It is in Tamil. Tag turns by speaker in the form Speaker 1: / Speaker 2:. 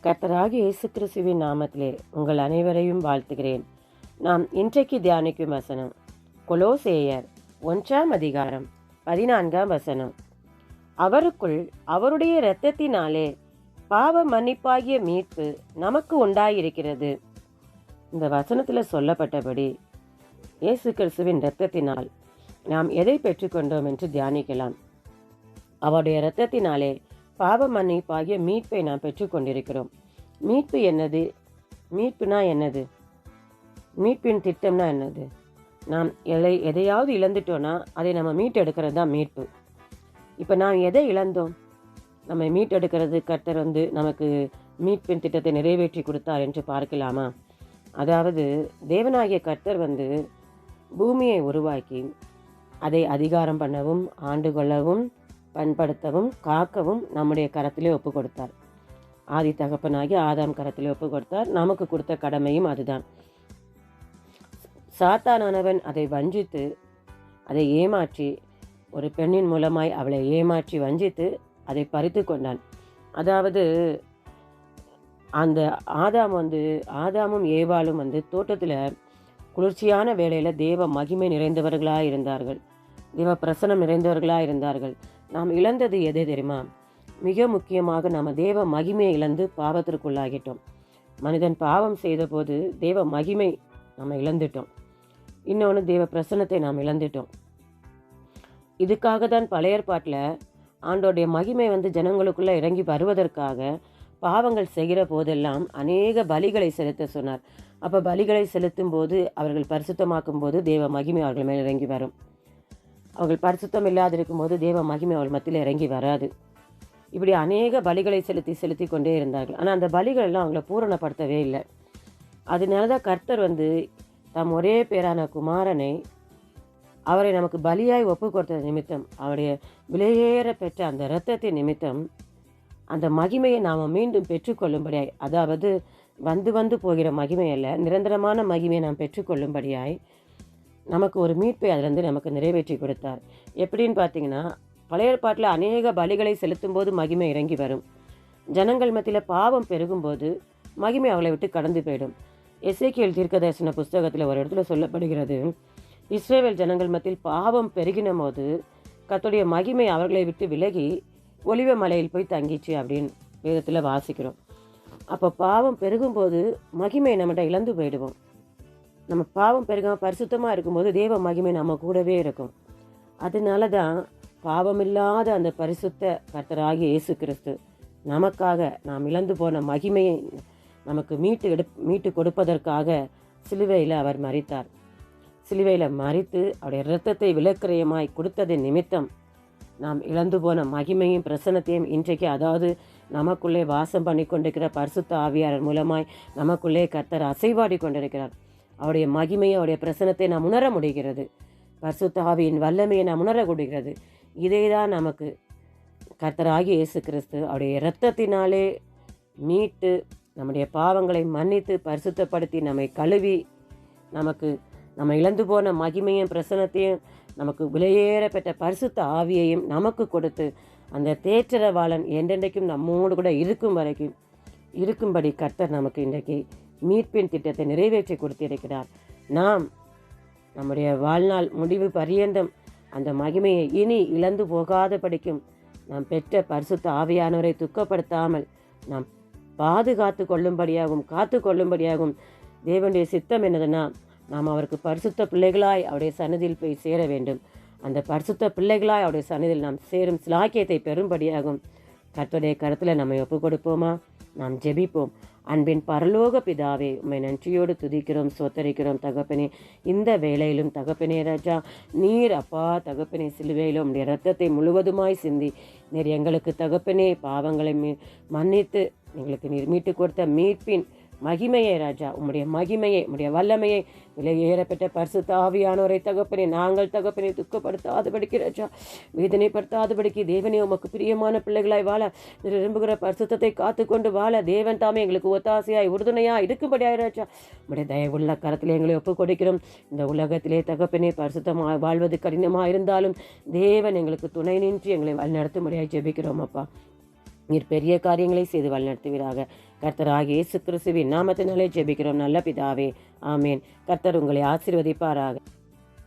Speaker 1: கர்த்தராகிய இயேசு கிறிஸ்துவின் நாமத்திலே உங்கள் அனைவரையும் வாழ்த்துகிறேன். நாம் இன்றைக்கு தியானிக்கும் வசனம் கொலோசேயர் 1:14. அவருக்குள் அவருடைய இரத்தத்தினாலே பாவ மன்னிப்பாகிய மீட்பு நமக்கு உண்டாயிருக்கிறது. இந்த வசனத்தில் சொல்லப்பட்டபடி இயேசு கிறிஸ்துவின் இரத்தத்தினால் நாம் எதை பெற்றுக்கொண்டோம் என்று தியானிக்கலாம். அவருடைய இரத்தத்தினாலே பாவ மன்னிப்பாகிய மீட்பை நாம் பெற்றுக்கொண்டிருக்கிறோம். மீட்பு என்னது? மீட்புனா என்னது? மீட்பின் திட்டம்னா என்னது? நாம் எதையாவது இழந்துட்டோன்னா அதை நம்ம மீட்டெடுக்கிறது தான் மீட்பு. இப்போ நாம் எதை இழந்தோம்? நம்ம மீட்டெடுக்கிறது கர்த்தர் நமக்கு மீட்பின் திட்டத்தை நிறைவேற்றி கொடுத்தார் என்று பார்க்கலாமா? அதாவது தேவனாகிய கர்த்தர் பூமியை உருவாக்கி அதை அதிகாரம் பண்ணவும், ஆண்டு கொள்ளவும், பண்படுத்தவும், காக்கவும் நம்முடைய கரத்திலே ஒப்பு கொடுத்தார். ஆதி தகப்பனாகி ஆதாம் கரத்திலே ஒப்பு கொடுத்தார். நமக்கு கொடுத்த கடமையும் அதுதான். சாத்தானானவன் அதை வஞ்சித்து, அதை ஏமாற்றி, ஒரு பெண்ணின் மூலமாய் அவளை ஏமாற்றி வஞ்சித்து அதை பறித்து கொண்டான். அதாவது அந்த ஆதாமும் ஏவாளும் தோட்டத்தில் குளிர்ச்சியான வேளையில் தேவ மகிமை நிறைந்தவர்களாக இருந்தார்கள். தேவ பிரசனம் நிறைந்தவர்களாக இருந்தார்கள். நாம் இழந்தது எது தெரியுமா? மிக முக்கியமாக நாம் தேவ மகிமையை இழந்து பாவத்திற்குள்ளாகிட்டோம். மனிதன் பாவம் செய்த போது தேவ மகிமை நம்ம இழந்துட்டோம். இன்னொன்று, தேவ பிரசனத்தை நாம் இழந்துட்டோம். இதுக்காக தான் பழைய ஏற்பாட்டில் ஆண்டோடைய மகிமை ஜனங்களுக்குள்ளே இறங்கி வருவதற்காக பாவங்கள் செய்கிற போதெல்லாம் அநேக பலிகளை செலுத்த சொன்னார். அப்போ பலிகளை செலுத்தும் போது, அவர்கள் பரிசுத்தமாக்கும் போது தேவ மகிமை அவர்கள் மேல் இறங்கி வரும். அவர்கள் பரிசுத்தம் இல்லாதிருக்கும் போது தேவ மகிமை அவர்கள் மத்தியில் இறங்கி வராது. இப்படி அநேக பலிகளை செலுத்தி கொண்டே இருந்தார்கள். ஆனால் அந்த பலிகள் எல்லாம் அவங்கள பூரணப்படுத்தவே இல்லை. அதனால தான் கர்த்தர் தம் ஒரே பேரான குமாரனை, அவரை நமக்கு பலியாய் ஒப்பு கொடுத்த நிமித்தம், அவருடைய விலையேற பெற்ற அந்த இரத்தத்தின் நிமித்தம் அந்த மகிமையை நாம் மீண்டும் பெற்றுக்கொள்ளும்படியாய், அதாவது வந்து போகிற மகிமை அல்ல, நிரந்தரமான மகிமையை நாம் பெற்றுக்கொள்ளும்படியாய் நமக்கு ஒரு மீட்பை அதிலிருந்து நமக்கு நிறைவேற்றி கொடுத்தார். எப்படின்னு பார்த்தீங்கன்னா, பழைய ஏற்பாட்டில் அநேக பலிகளை செலுத்தும் போது மகிமை இறங்கி வரும். ஜனங்கள் மத்தியில் பாவம் பெருகும்போது மகிமை அவளை விட்டு கடந்து போயிடும். எசேக்கியேல் தீர்க்கதரிசன புஸ்தகத்தில் ஒரு இடத்துல சொல்லப்படுகிறது, இஸ்ரவேல் ஜனங்கள் மத்தியில் பாவம் பெருகின போது கர்த்தருடைய மகிமை அவர்களை விட்டு விலகி ஒலிவ மலையில் போய் தங்கிச்சு அப்படின்னு வேதத்தில் வாசிக்கிறோம். அப்போ பாவம் பெருகும்போது மகிமை நம்மகிட்ட இழந்து போயிடுவோம். நம்ம பாவம் பெருகாமல் பரிசுத்தமாக இருக்கும்போது தேவ மகிமை நம்ம கூடவே இருக்கும். அதனால தான் பாவமில்லாத அந்த பரிசுத்த கர்த்தராகிய இயேசு கிறிஸ்து நமக்காக நாம் இழந்து போன மகிமையை நமக்கு மீட்டு கொடுப்பதற்காக சிலுவையில் அவர் மரித்தார். சிலுவையில் மரித்து அவருடைய இரத்தத்தை விலைக்கிரயமாய் கொடுத்ததின் நிமித்தம் நாம் இழந்து போன மகிமையும் பிரசன்னத்தையும் இன்றைக்கு, அதாவது நமக்குள்ளே வாசம் பண்ணி கொண்டிருக்கிற பரிசுத்த ஆவியாளர் மூலமாய் நமக்குள்ளே கர்த்தர் அசைவாடி கொண்டிருக்கிறார். அவருடைய மகிமையை, அவருடைய பிரசன்னத்தை நாம் உணர முடிகிறது. பரிசுத்த ஆவியின் வல்லமையை நாம் உணர முடிகிறது. இதே தான் நமக்கு கர்த்தராகிய இயேசு கிறிஸ்து அவருடைய இரத்தத்தினாலே மீட்டு, நம்முடைய பாவங்களை மன்னித்து, பரிசுத்தப்படுத்தி, நம்மை கழுவி, நம்ம இழந்து போன மகிமையும் பிரசன்னத்தையும், நமக்கு விலையேற பெற்ற பரிசுத்த ஆவியையும் நமக்கு கொடுத்து, அந்த தேற்றரவாளன் என்றென்றைக்கும் நம்மோடு கூட இருக்கும்படி கர்த்தர் நமக்கு இன்றைக்கு மீட்பின் திட்டத்தை நிறைவேற்றி கொடுத்திருக்கிறார். நாம் நம்முடைய வாழ்நாள் முடிவு பரியந்தம் அந்த மகிமையை இனி இழந்து போகாதபடிக்கும் நாம் பெற்ற பரிசுத்த ஆவியானவரை துக்கப்படுத்தாமல் நாம் பாதுகாத்து கொள்ளும்படியாகவும் காத்து கொள்ளும்படியாகவும் தேவனுடைய சித்தம் என்னதுன்னா, நாம் அவருக்கு பரிசுத்த பிள்ளைகளாய் அவருடைய சந்நிதியில் போய் சேர வேண்டும். அந்த பரிசுத்த பிள்ளைகளாய் அவருடைய சந்நிதியில் நாம் சேரும் சிலாக்கியத்தை பெறும்படியாகும் கர்த்தருடைய கருத்தில் நம்மை ஒப்பு கொடுப்போமா? நாம் ஜெபிப்போம். அன்பின் பரலோக பிதாவே, உம்மை நன்றியோடு துதிக்கிறோம், சோத்தரிக்கிறோம் தகப்பனே. இந்த வேளையிலும் தகப்பனே ராஜா, நீர் அப்பா தகப்பனே சிலுவையிலும் உம்முடைய இரத்தத்தை முழுவதுமாய் சிந்தி நீர் எங்களுக்கு தகப்பனே பாவங்களை மன்னித்து எங்களுக்கு நீர் மீட்டு கொடுத்த மீட்பின் மகிமையை ராஜா, உம்முடைய மகிமையை, உம்முடைய வல்லமையை, விலையேறப்பட்ட பரிசுத்த ஆவியானோரை தகப்பனே நாங்கள் தகப்பனை துக்கப்படுத்தாதபடிக்கு ராஜா, வேதனைப்படுத்தாதபடிக்கு தேவனே உமக்கு பிரியமான பிள்ளைகளாய் வாழ விரும்புகிற பரிசுத்தத்தை காத்துக்கொண்டு வாழ தேவன் தாமே எங்களுக்கு ஒத்தாசையாய் உறுதுணையாக இருக்கும்படியாய் ராஜா, உம்முடைய தயவுள்ள கரத்தில் எங்களை ஒப்புக் கொடுக்கிறோம். இந்த உலகத்திலே தகப்பனே பரிசுத்தமாக வாழ்வது கடினமாக இருந்தாலும் தேவன் எங்களுக்கு துணை நின்று எங்களை வழிநடத்தும்படியாய் ஜெபிக்கிறோம் அப்பா. நீர் பெரிய காரியங்களை செய்து வழிநடத்துவீராக. கர்த்தராகிய இயேசு கிறிஸ்துவின் நாமத்தினாலே ஜெபிக்கிறோம் நல்ல பிதாவே, ஆமேன். கர்த்தர் உங்களை ஆசீர்வதிப்பாராக.